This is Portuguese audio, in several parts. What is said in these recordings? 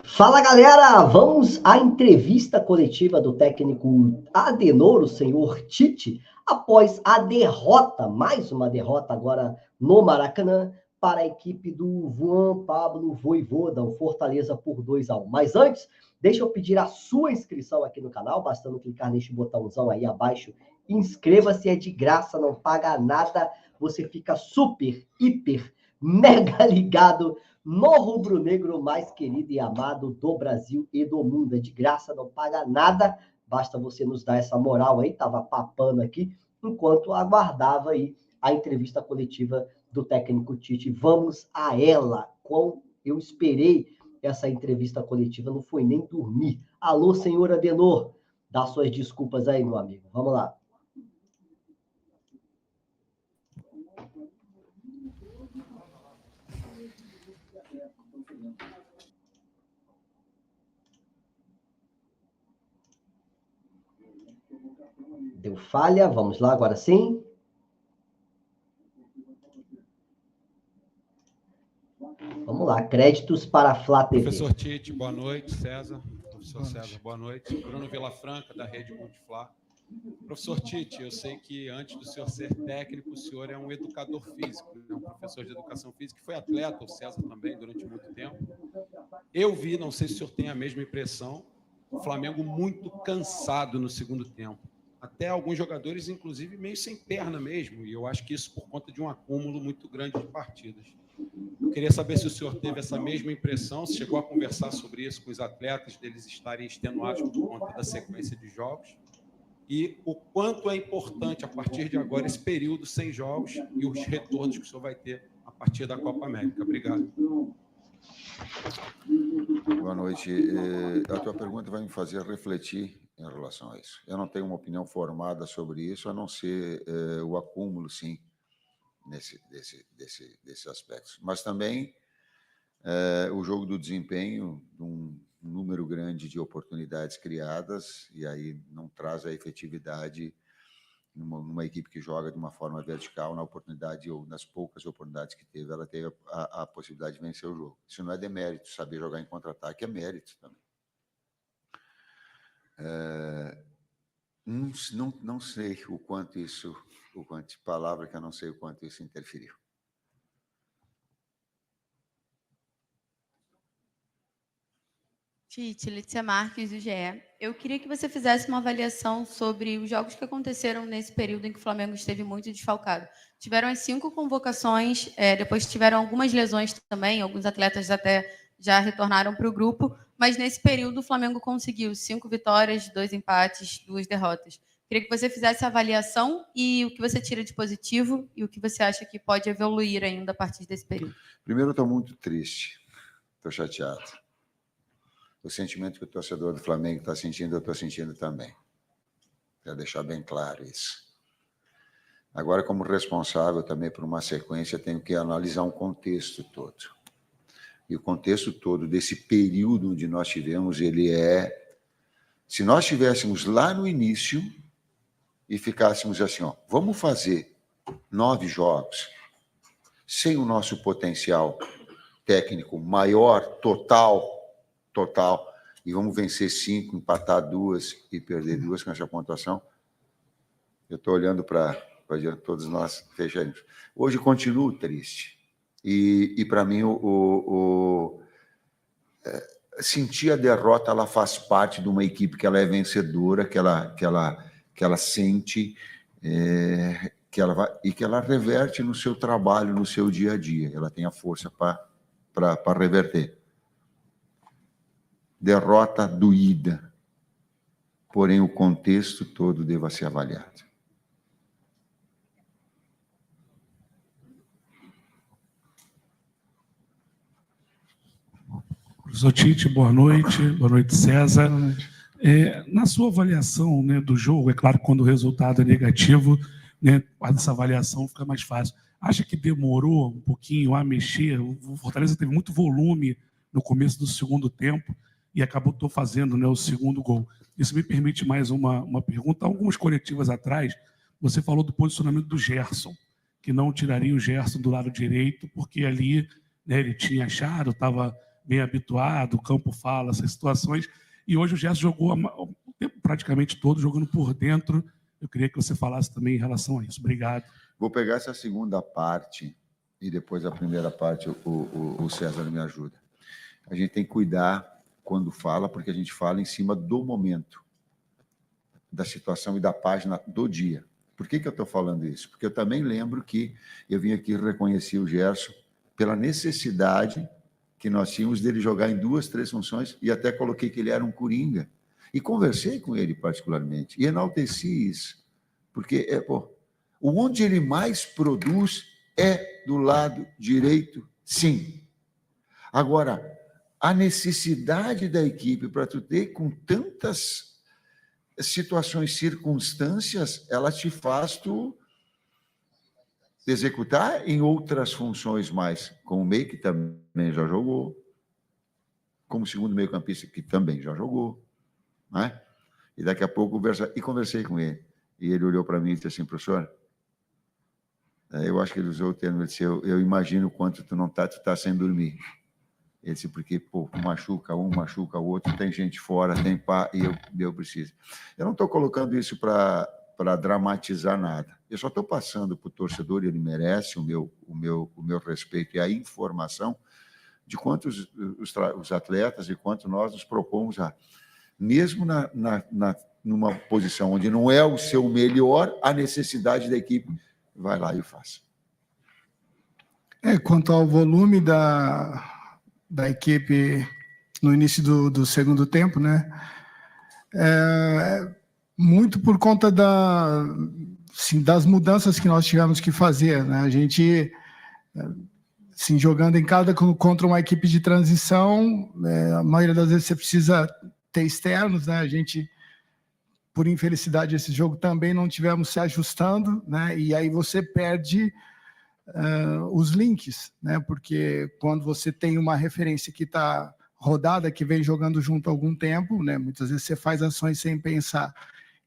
Fala, galera! Vamos à entrevista coletiva do técnico Adenor, o senhor Tite, após a derrota, mais uma derrota agora no Maracanã, para a equipe do Juan Pablo Vojvoda, o Fortaleza, por 2-1. Mas antes, deixa eu pedir a sua inscrição aqui no canal, bastando clicar neste botãozão aí abaixo. Inscreva-se, é de graça, não paga nada, você fica super, hiper, mega ligado no rubro-negro mais querido e amado do Brasil e do mundo. É de graça, não paga nada, basta você nos dar essa moral aí, tava papando aqui, enquanto aguardava aí a entrevista coletiva do técnico Tite. Vamos a ela, quão eu esperei essa entrevista coletiva, não foi nem dormir. Alô, senhor Adenor, dá suas desculpas aí, meu amigo. Vamos lá. Deu falha, vamos lá, agora sim. Vamos lá, créditos para a Flá TV. Professor Tite, boa noite. César, professor César, boa noite. Bruno Vilafranca, da Rede Multiflá. Professor Tite, eu sei que antes do senhor ser técnico, o senhor é um educador físico, um professor de educação física, que foi atleta, o César também, durante muito tempo. Eu vi, não sei se o senhor tem a mesma impressão, o Flamengo muito cansado no segundo tempo. Até alguns jogadores, inclusive, meio sem perna mesmo, e eu acho que isso por conta de um acúmulo muito grande de partidas. Eu queria saber se o senhor teve essa mesma impressão, se chegou a conversar sobre isso com os atletas, deles estarem extenuados por conta da sequência de jogos, e o quanto é importante, a partir de agora, esse período sem jogos e os retornos que o senhor vai ter a partir da Copa América. Obrigado. Boa noite. A tua pergunta vai me fazer refletir em relação a isso. Eu não tenho uma opinião formada sobre isso, a não ser o acúmulo, sim, desses aspectos. Mas também o jogo do desempenho, de um número grande de oportunidades criadas, e aí não traz a efetividade numa equipe que joga de uma forma vertical, na oportunidade ou nas poucas oportunidades que teve, ela teve a possibilidade de vencer o jogo. Isso não é demérito, saber jogar em contra-ataque é mérito também. Não sei o quanto isso, palavra que eu não sei o quanto isso interferiu. Tite, Letícia Marques, do GE. Eu queria que você fizesse uma avaliação sobre os jogos que aconteceram nesse período em que o Flamengo esteve muito desfalcado. Tiveram as 5 convocações, depois tiveram algumas lesões também, alguns atletas até já retornaram para o grupo, mas nesse período o Flamengo conseguiu 5 vitórias, 2 empates, 2 derrotas. Queria que você fizesse a avaliação e o que você tira de positivo e o que você acha que pode evoluir ainda a partir desse período. Primeiro, eu estou muito triste, estou chateado. O sentimento que o torcedor do Flamengo está sentindo, eu estou sentindo também. Quero deixar bem claro isso. Agora, como responsável também por uma sequência, tenho que analisar um contexto todo. E o contexto todo desse período onde nós tivemos, ele é... Se nós estivéssemos lá no início e ficássemos assim, ó, vamos fazer 9 jogos sem o nosso potencial técnico maior, total, e vamos vencer 5, empatar 2 e perder 2 com essa pontuação, eu estou olhando para todos nós fecharmos. Hoje continuo triste. E para mim, sentir a derrota, ela faz parte de uma equipe que ela é vencedora, que ela sente, que ela reverte no seu trabalho, no seu dia a dia. Ela tem a força para reverter. Derrota doída, porém o contexto todo deva ser avaliado. Professor Tite, boa noite César. Boa noite. Na sua avaliação, né, do jogo, é claro que quando o resultado é negativo, né, essa avaliação fica mais fácil. Acha que demorou um pouquinho a mexer? O Fortaleza teve muito volume no começo do segundo tempo e acabou fazendo, né, o segundo gol. Isso me permite mais uma pergunta. Algumas coletivas atrás, você falou do posicionamento do Gerson, que não tiraria o Gerson do lado direito, porque ali, né, ele tinha achado, estava bem habituado, o campo fala, essas situações, e hoje o Gerson jogou o tempo praticamente todo jogando por dentro. Eu queria que você falasse também em relação a isso. Obrigado. Vou pegar essa segunda parte e depois a primeira parte o César me ajuda. A gente tem que cuidar quando fala, porque a gente fala em cima do momento, da situação e da página do dia. Por que eu estou falando isso? Porque eu também lembro que eu vim aqui reconhecer o Gerson pela necessidade que nós tínhamos dele jogar em 2, 3 funções, e até coloquei que ele era um coringa. E conversei com ele particularmente, e enalteci isso. Porque, onde ele mais produz é do lado direito, sim. Agora, a necessidade da equipe para tu ter com tantas situações, circunstâncias, ela te faz tu executar em outras funções mais, como meio que também já jogou, como segundo meio-campista que também já jogou, né? E daqui a pouco conversei com ele. E ele olhou para mim e disse assim: professor, eu acho que ele usou o termo, ele disse: eu imagino quanto tu tá sem dormir. Ele disse: porque, machuca um, machuca o outro, tem gente fora, tem pá, e eu preciso. Eu não estou colocando isso para dramatizar nada. Eu só estou passando para o torcedor, e ele merece o meu respeito e a informação de quantos os atletas e quanto nós nos propomos a... Mesmo numa posição onde não é o seu melhor, a necessidade da equipe, vai lá e faça. Quanto ao volume da equipe no início do segundo tempo, né? Muito por conta das mudanças que nós tivemos que fazer, né? A gente, assim, jogando em cada contra uma equipe de transição, a maioria das vezes você precisa ter externos, né? A gente, por infelicidade, esse jogo também não tivemos se ajustando, né? E aí você perde os links, né? Porque quando você tem uma referência que está rodada, que vem jogando junto há algum tempo, né? Muitas vezes você faz ações sem pensar.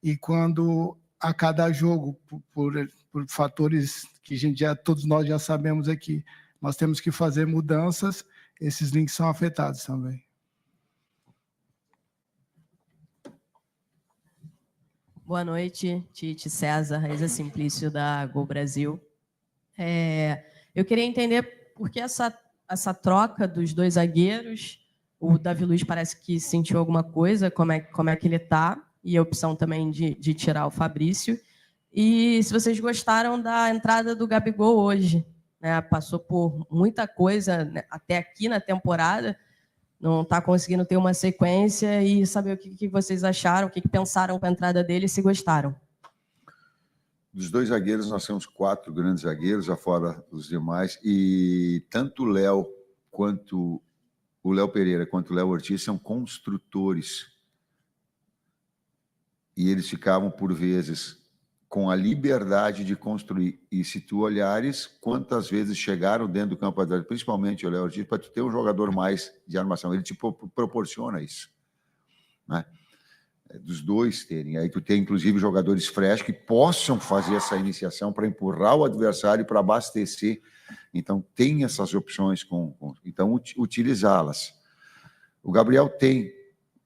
E quando a cada jogo, por fatores que todos nós já sabemos aqui, nós temos que fazer mudanças, esses links são afetados também. Boa noite, Tite, César, Raíza Simplício, da Gol Brasil. Eu queria entender por que essa troca dos 2 zagueiros. O Davi Luiz parece que sentiu alguma coisa, como é que ele está, e a opção também de tirar o Fabrício. E se vocês gostaram da entrada do Gabigol hoje, né? Passou por muita coisa, né, até aqui na temporada, não está conseguindo ter uma sequência, e saber o que vocês acharam, o que pensaram com a entrada dele e se gostaram. Dos 2 zagueiros, nós temos 4 grandes zagueiros, afora os demais, e tanto o Léo quanto o Léo Pereira quanto o Léo Ortiz são construtores. E eles ficavam, por vezes, com a liberdade de construir. E se tu olhares, quantas vezes chegaram dentro do campo adversário, principalmente o Léo Ortiz, para tu ter um jogador mais de armação. Ele te proporciona isso, né? Dos 2 terem. Aí tu tem, inclusive, jogadores fresh que possam fazer essa iniciação para empurrar o adversário, para abastecer. Então, tem essas opções, então, utilizá-las. O Gabriel tem,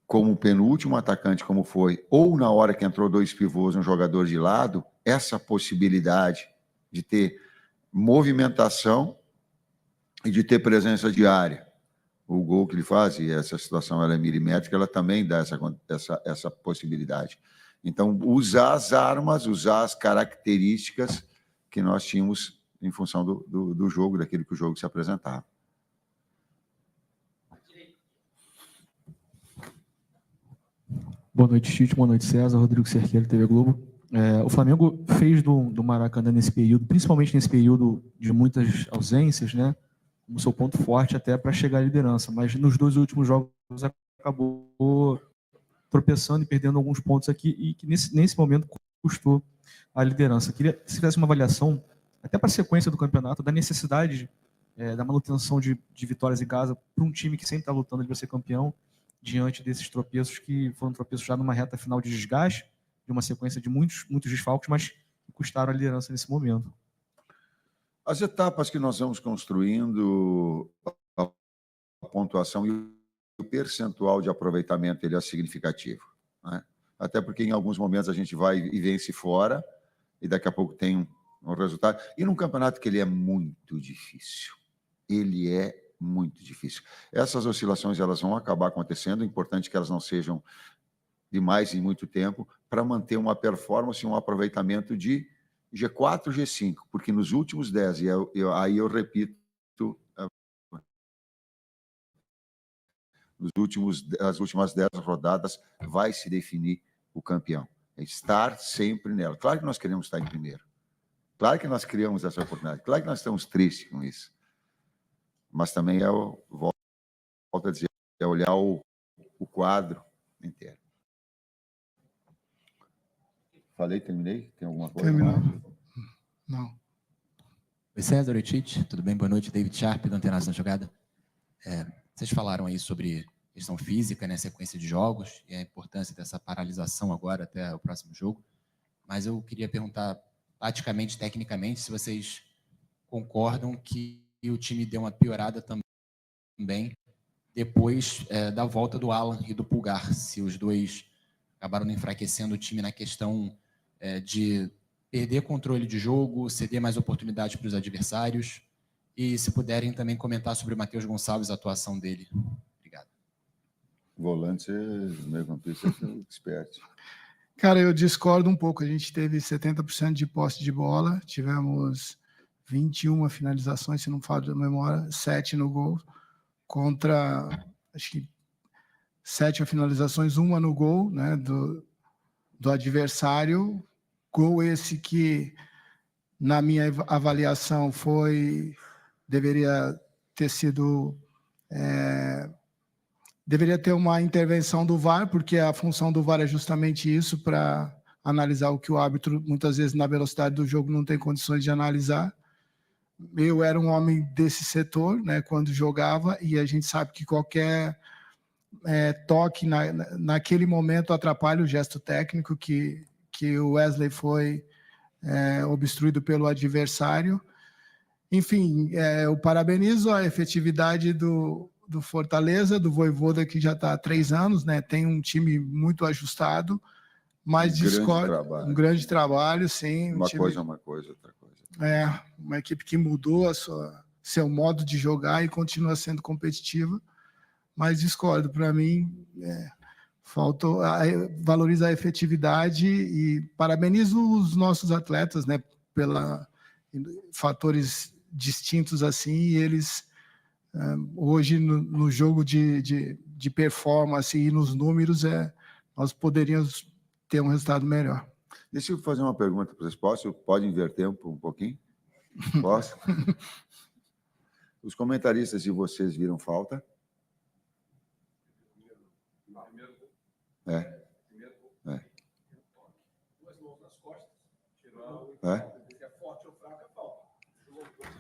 como penúltimo atacante, como foi, ou na hora que entrou 2 pivôs, um jogador de lado, essa possibilidade de ter movimentação e de ter presença de área. O gol que ele faz, e essa situação ela é milimétrica, ela também dá essa possibilidade. Então, usar as armas, usar as características que nós tínhamos em função do jogo, daquilo que o jogo se apresentava. Boa noite, Tite. Boa noite, César. Rodrigo Cerqueira, TV Globo. O Flamengo fez do Maracanã nesse período, principalmente nesse período de muitas ausências, né, como seu ponto forte até para chegar à liderança, mas nos 2 últimos jogos acabou tropeçando e perdendo alguns pontos aqui, e que nesse momento custou a liderança. Queria que você fizesse uma avaliação, até para a sequência do campeonato, da necessidade da manutenção de vitórias em casa para um time que sempre está lutando de ser campeão, diante desses tropeços que foram tropeços já numa reta final de desgaste, de uma sequência de muitos desfalques, mas que custaram a liderança nesse momento. As etapas que nós vamos construindo, a pontuação e o percentual de aproveitamento ele é significativo, né? Até porque em alguns momentos a gente vai e vence fora e daqui a pouco tem um resultado. E num campeonato que ele é muito difícil. Ele é muito difícil. Essas oscilações elas vão acabar acontecendo, é importante que elas não sejam demais em muito tempo, para manter uma performance e um aproveitamento de G4, G5, porque nos últimos 10, aí eu repito, as últimas 10 rodadas vai se definir o campeão. É estar sempre nela. Claro que nós queremos estar em primeiro. Claro que nós criamos essa oportunidade. Claro que nós estamos tristes com isso. Mas também volto a dizer, é olhar o quadro inteiro. Falei, terminei? Tem alguma coisa? Terminou. Não. Oi, César, oi, Tite. Tudo bem? Boa noite. David Sharp, do Antenados na Jogada. Vocês falaram aí sobre questão física, né, sequência de jogos, e a importância dessa paralisação agora até o próximo jogo. Mas eu queria perguntar, taticamente, tecnicamente, se vocês concordam que o time deu uma piorada também depois da volta do Alan e do Pulgar, se os dois acabaram enfraquecendo o time na questão de perder controle de jogo, ceder mais oportunidades para os adversários, e se puderem também comentar sobre o Matheus Gonçalves, a atuação dele. Obrigado. Volante, meio campista, expert. Cara, eu discordo um pouco. A gente teve 70% de posse de bola, tivemos 21 finalizações, se não falo de memória, 7 no gol, contra, acho que 7 finalizações, 1 no gol, né, do adversário. Gol esse que, na minha avaliação, deveria ter sido... deveria ter uma intervenção do VAR, porque a função do VAR é justamente isso, para analisar o que o árbitro, muitas vezes, na velocidade do jogo, não tem condições de analisar. Eu era um homem desse setor, né, quando jogava, e a gente sabe que qualquer toque naquele momento atrapalha o gesto técnico, que o Wesley foi obstruído pelo adversário. Enfim, eu parabenizo a efetividade do Fortaleza, do Vojvoda, que já está há 3 anos, né? Tem um time muito ajustado, mas discordo. Um grande trabalho, sim. Uma coisa é uma coisa, outra coisa. Uma equipe que mudou seu modo de jogar e continua sendo competitiva, mas discordo. Para mim, valoriza a efetividade e parabenizo os nossos atletas, né? Pela fatores distintos assim, e eles hoje no jogo de performance e nos números nós poderíamos ter um resultado melhor. Deixa eu fazer uma pergunta para vocês. Pode inverter um pouquinho? Posso? Os comentaristas de vocês viram falta?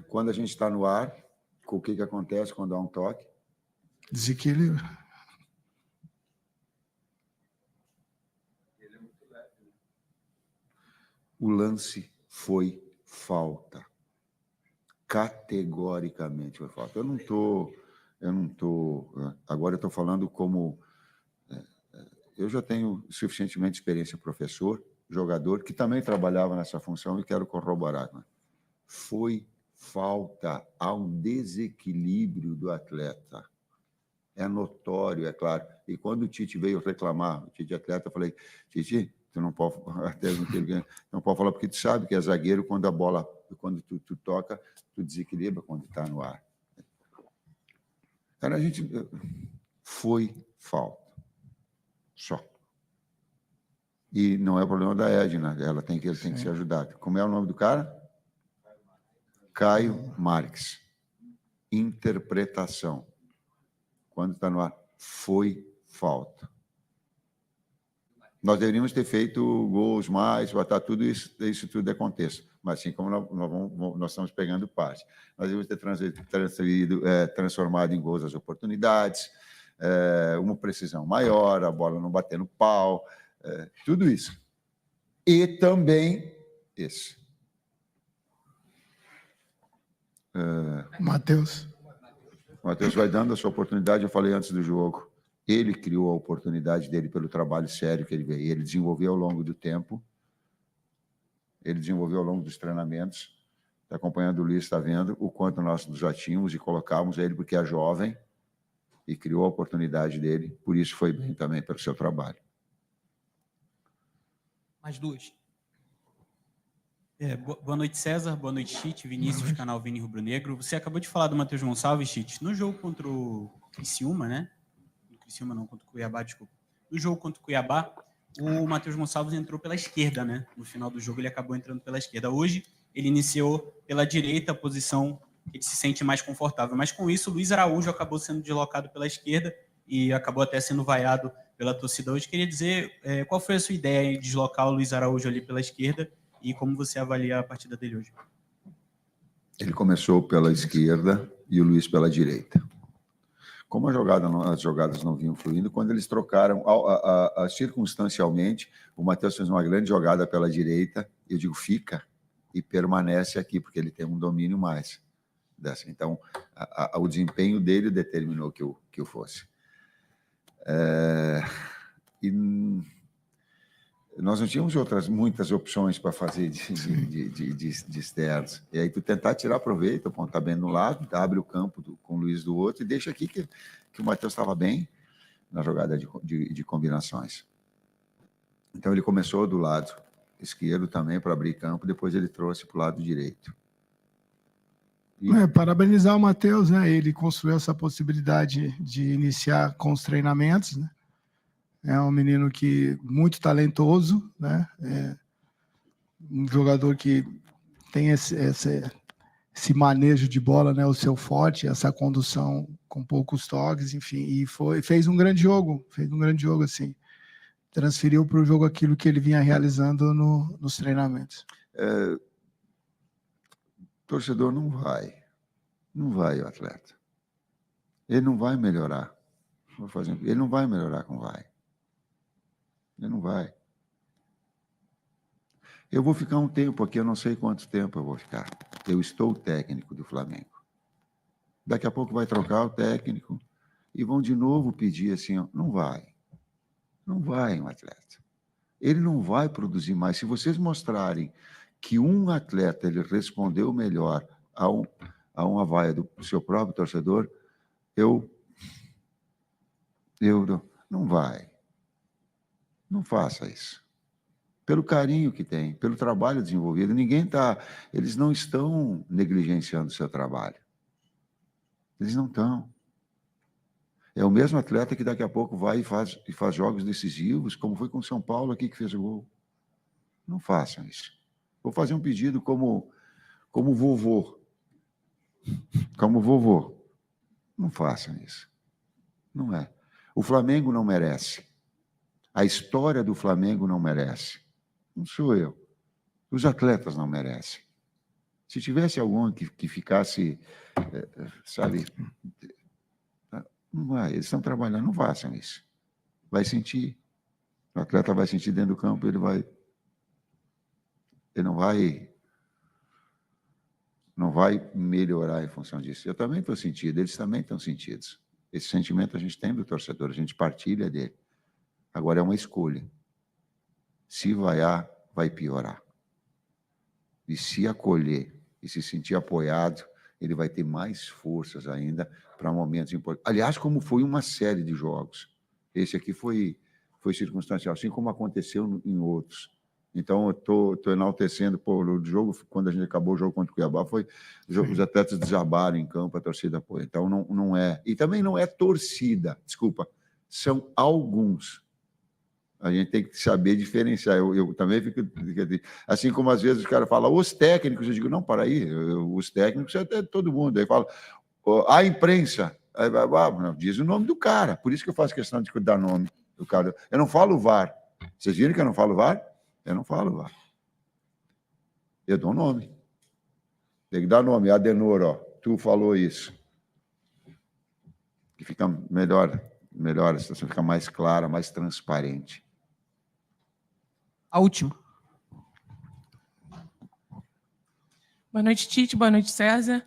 Quando a gente está no ar, o que acontece quando há um toque? Desequilíbrio. O lance foi falta. Categoricamente foi falta. Eu não estou... Agora eu estou falando como... Eu já tenho suficientemente experiência professor, jogador, que também trabalhava nessa função e quero corroborar. Né? Foi falta, há um desequilíbrio do atleta. É notório, é claro. E quando o Tite veio reclamar, o Tite atleta, eu falei, Tite, tu não pode, não pode falar, porque tu sabe que é zagueiro quando a bola, quando tu toca, tu desequilibra quando está no ar. Cara, foi falta. Só. E não é o problema da Edna, ela tem que ser ajudada. Como é o nome do cara? Caio Marques. Interpretação. Quando está no ar, foi falta. Nós deveríamos ter feito gols mais, botar tudo isso tudo aconteça. Mas assim como nós estamos pegando parte. Nós deveríamos ter transformado em gols as oportunidades, uma precisão maior, a bola não bater no pau, tudo isso. E também esse. Matheus. O Matheus vai dando a sua oportunidade, eu falei antes do jogo. Ele criou a oportunidade dele pelo trabalho sério que ele veio. Ele desenvolveu ao longo do tempo. Ele desenvolveu ao longo dos treinamentos. Está acompanhando o Luiz, está vendo o quanto nós nos atingimos e colocávamos ele porque é jovem e criou a oportunidade dele. Por isso foi bem também pelo seu trabalho. Mais duas. Boa noite, César. Boa noite, Tite. Vinícius, canal Vini Rubro Negro. Você acabou de falar do Matheus Gonçalves, Tite. No jogo contra o Criciúma, né? Criciúma não, contra o Cuiabá, desculpa. No jogo contra o Cuiabá, o Matheus Gonçalves entrou pela esquerda, né? No final do jogo ele acabou entrando pela esquerda. Hoje ele iniciou pela direita, a posição que ele se sente mais confortável. Mas com isso o Luiz Araújo acabou sendo deslocado pela esquerda e acabou até sendo vaiado pela torcida hoje. Queria dizer qual foi a sua ideia em deslocar o Luiz Araújo ali pela esquerda e como você avalia a partida dele hoje? Ele começou pela esquerda e o Luiz pela direita. Como as jogadas não vinham fluindo, quando eles trocaram, circunstancialmente, o Matheus fez uma grande jogada pela direita, eu digo, fica e permanece aqui, porque ele tem um domínio mais dessa. Então, o desempenho dele determinou que eu fosse. E nós não tínhamos muitas opções para fazer de externos. E aí tu tentar tirar proveito, apontar bem no lado, abre o campo com o Luiz do outro e deixa aqui que o Matheus estava bem na jogada de combinações. Então ele começou do lado esquerdo também para abrir campo, depois ele trouxe para o lado direito. Parabenizar o Matheus, né? Ele construiu essa possibilidade de iniciar com os treinamentos, né? É um menino muito talentoso, né? É um jogador que tem esse manejo de bola, né? O seu forte, essa condução com poucos toques, enfim, e fez um grande jogo, assim. Transferiu para o jogo aquilo que ele vinha realizando nos treinamentos. Torcedor não vai o atleta. Ele não vai melhorar. Ele não vai melhorar com vai. Ele não vai. Eu vou ficar um tempo aqui, eu não sei quanto tempo eu vou ficar. Eu estou técnico do Flamengo. Daqui a pouco vai trocar o técnico e vão de novo pedir assim, ó, não vai. Não vai um atleta. Ele não vai produzir mais. Se vocês mostrarem que um atleta ele respondeu melhor a uma vaia do seu próprio torcedor, não vai. Não faça isso. Pelo carinho que tem, pelo trabalho desenvolvido, eles não estão negligenciando o seu trabalho. Eles não estão. É o mesmo atleta que daqui a pouco vai e faz jogos decisivos, como foi com o São Paulo aqui que fez o gol. Não façam isso. Vou fazer um pedido como vovô. Como vovô. Não façam isso. Não é. O Flamengo não merece. A história do Flamengo não merece. Não sou eu. Os atletas não merecem. Se tivesse algum que ficasse, sabe, não vai. Eles estão trabalhando, não façam isso. Vai sentir. O atleta vai sentir dentro do campo, ele não vai melhorar em função disso. Eu também estou sentindo, eles também estão sentidos. Esse sentimento a gente tem do torcedor, a gente partilha dele. Agora é uma escolha. Se vaiar, vai piorar. E se acolher e se sentir apoiado, ele vai ter mais forças ainda para momentos importantes. Aliás, como foi uma série de jogos. Esse aqui foi circunstancial, assim como aconteceu em outros. Então, eu estou enaltecendo o jogo, quando a gente acabou o jogo contra o Cuiabá, os atletas desabaram em campo, a torcida apoia. Então, não é. E também não é torcida, desculpa, são alguns. A gente tem que saber diferenciar. Eu também fico... Assim como às vezes os caras falam, os técnicos, eu digo, não, para aí, os técnicos é todo mundo. Aí fala, a imprensa, aí, diz o nome do cara. Por isso que eu faço questão de dar nome do cara. Eu não falo VAR. Vocês viram que eu não falo VAR? Eu não falo VAR. Eu dou nome. Tem que dar nome. Adenor, ó, tu falou isso. Que fica melhor a situação, fica mais clara, mais transparente. A última. Boa noite, Tite. Boa noite, César.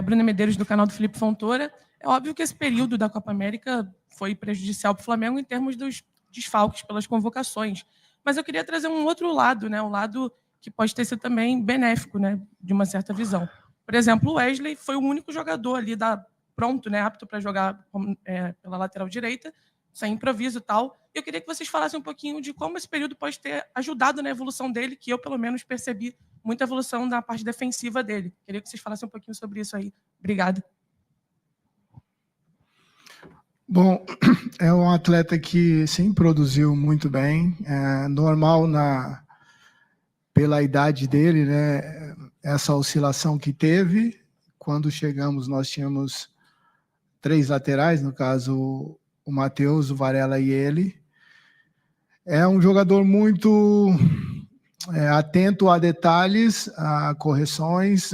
Bruna Medeiros, do canal do Felipe Fontoura. É óbvio que esse período da Copa América foi prejudicial para o Flamengo em termos dos desfalques pelas convocações. Mas eu queria trazer um outro lado, né? Um lado que pode ter sido também benéfico, né? De uma certa visão. Por exemplo, o Wesley foi o único jogador ali pronto, né? Apto para jogar pela lateral direita, sem improviso e tal. Eu queria que vocês falassem um pouquinho de como esse período pode ter ajudado na evolução dele, que eu, pelo menos, percebi muita evolução na parte defensiva dele. Queria que vocês falassem um pouquinho sobre isso aí. Obrigada. Bom, é um atleta que, sim, produziu muito bem. É normal pela idade dele, né? Essa oscilação que teve. Quando chegamos, nós tínhamos 3 laterais, no caso, o Matheus, o Varela e ele. É um jogador muito atento a detalhes, a correções,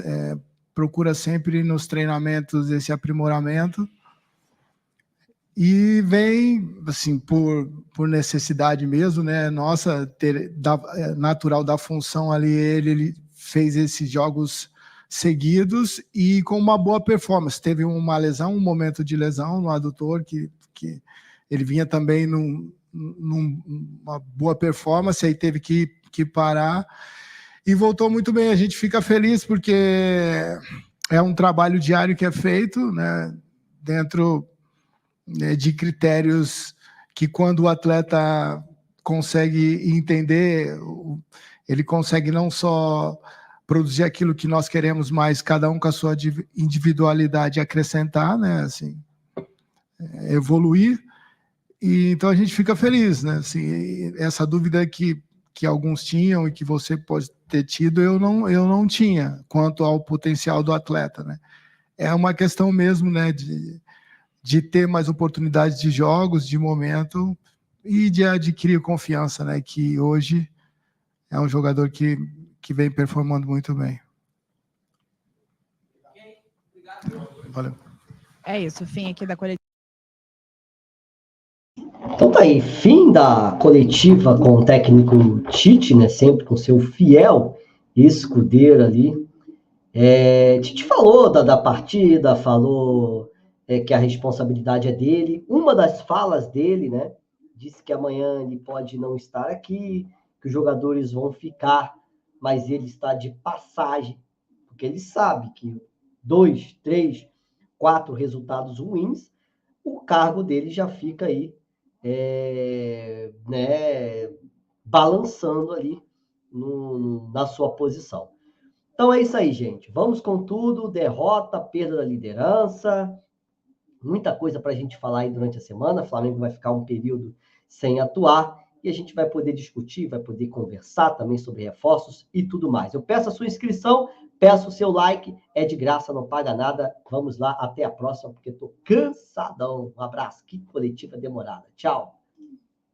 procura sempre nos treinamentos esse aprimoramento. E vem, assim, por necessidade mesmo, né? Nossa, natural da função ali, ele fez esses jogos seguidos e com uma boa performance. Teve uma lesão, um momento de lesão no adutor, que ele vinha também numa boa performance, aí teve que parar e voltou muito bem. A gente fica feliz porque é um trabalho diário que é feito, né? Dentro de critérios que, quando o atleta consegue entender, ele consegue não só produzir aquilo que nós queremos, mas cada um com a sua individualidade acrescentar, né? Assim, evoluir. E então a gente fica feliz, né? Assim, essa dúvida que alguns tinham e que você pode ter tido, eu não tinha quanto ao potencial do atleta, né? É uma questão mesmo, né, de ter mais oportunidades de jogos, de momento, e de adquirir confiança, né? Que hoje é um jogador que vem performando muito bem. Valeu. É isso, fim aqui da coletiva. Então tá aí, fim da coletiva com o técnico Tite, né? Sempre com seu fiel escudeiro ali. Tite falou da partida, falou que a responsabilidade é dele. Uma das falas dele, né? Disse que amanhã ele pode não estar aqui, que os jogadores vão ficar, mas ele está de passagem, porque ele sabe que 2, 3, 4 resultados ruins, o cargo dele já fica aí, né, balançando ali na sua posição. Então é isso aí, gente. Vamos com tudo. Derrota, perda da liderança, muita coisa para a gente falar aí durante a semana. O Flamengo vai ficar um período sem atuar e a gente vai poder discutir, vai poder conversar também sobre reforços e tudo mais. Eu peço a sua inscrição, peço o seu like, é de graça, não paga nada. Vamos lá, até a próxima, porque estou cansadão. Um abraço, que coletiva demorada. Tchau.